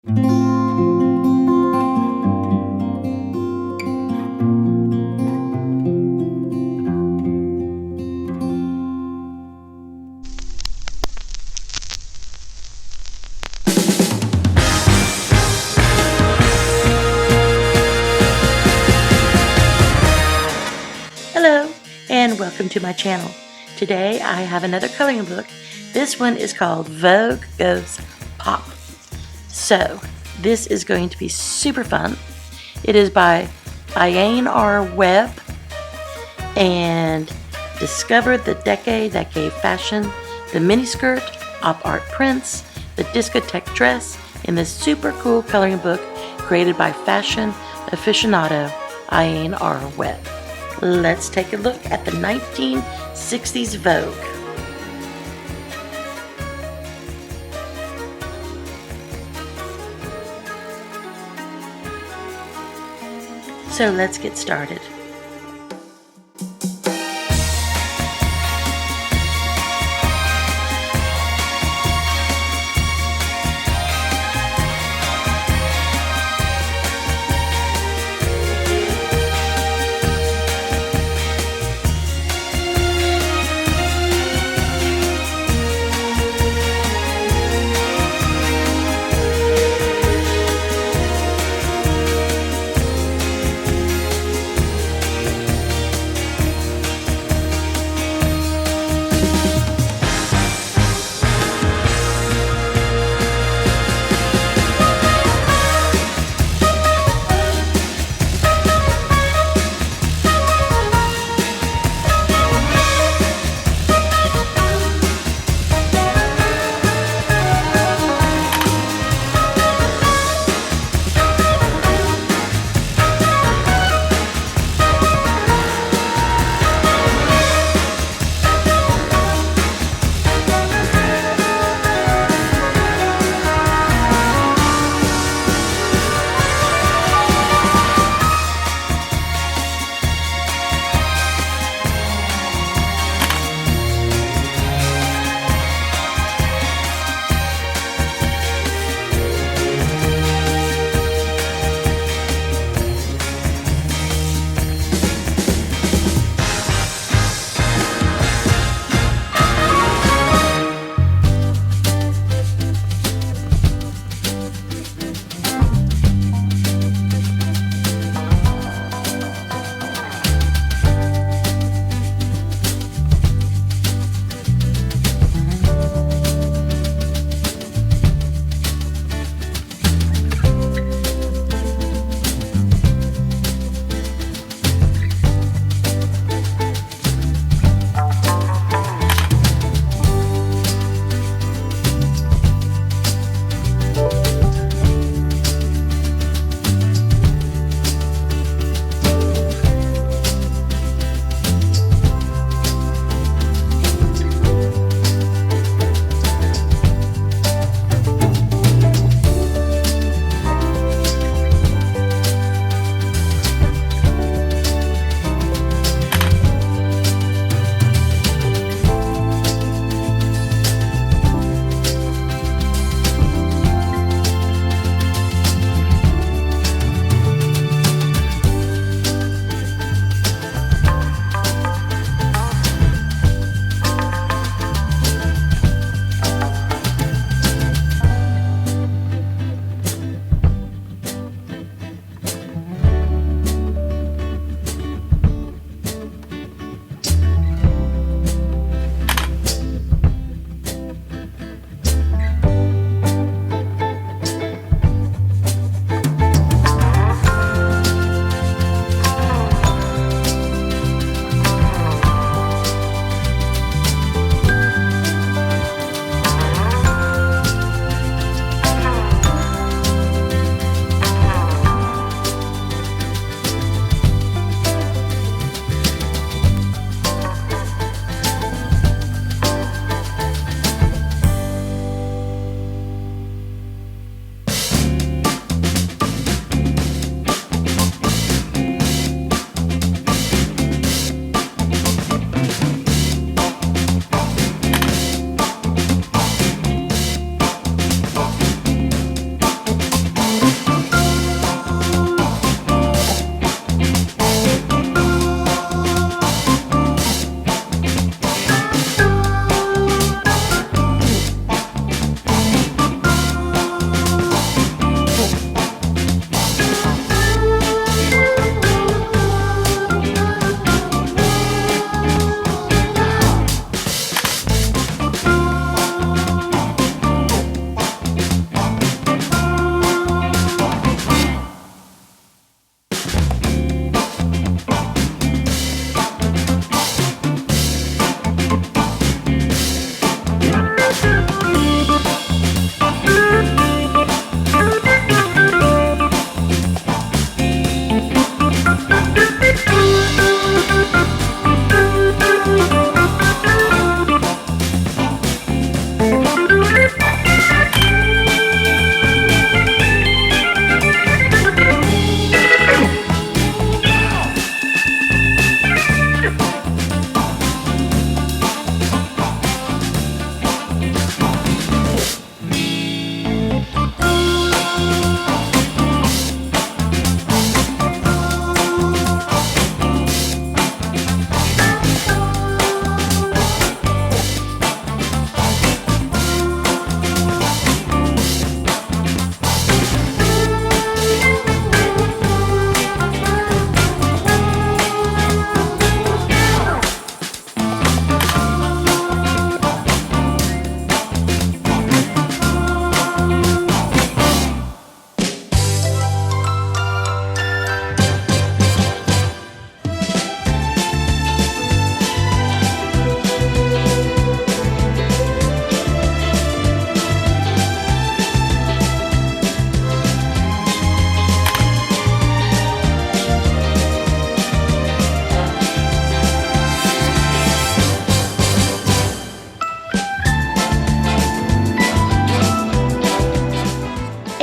Hello and welcome to my channel. Today I have another coloring book. This one is called Vogue Goes Pop. So this is going to be super fun. It is by Diane R. Webb and discovered the decade that gave fashion the miniskirt, op art prints, the discotheque dress in this super cool coloring book created by fashion aficionado Diane R. Webb. Let's take a look at the 1960s Vogue. So let's get started.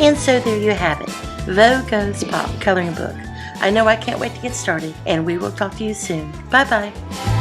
And so there you have it, Vogue Goes Pop coloring book. I know I can't wait to get started, and we will talk to you soon. Bye-bye.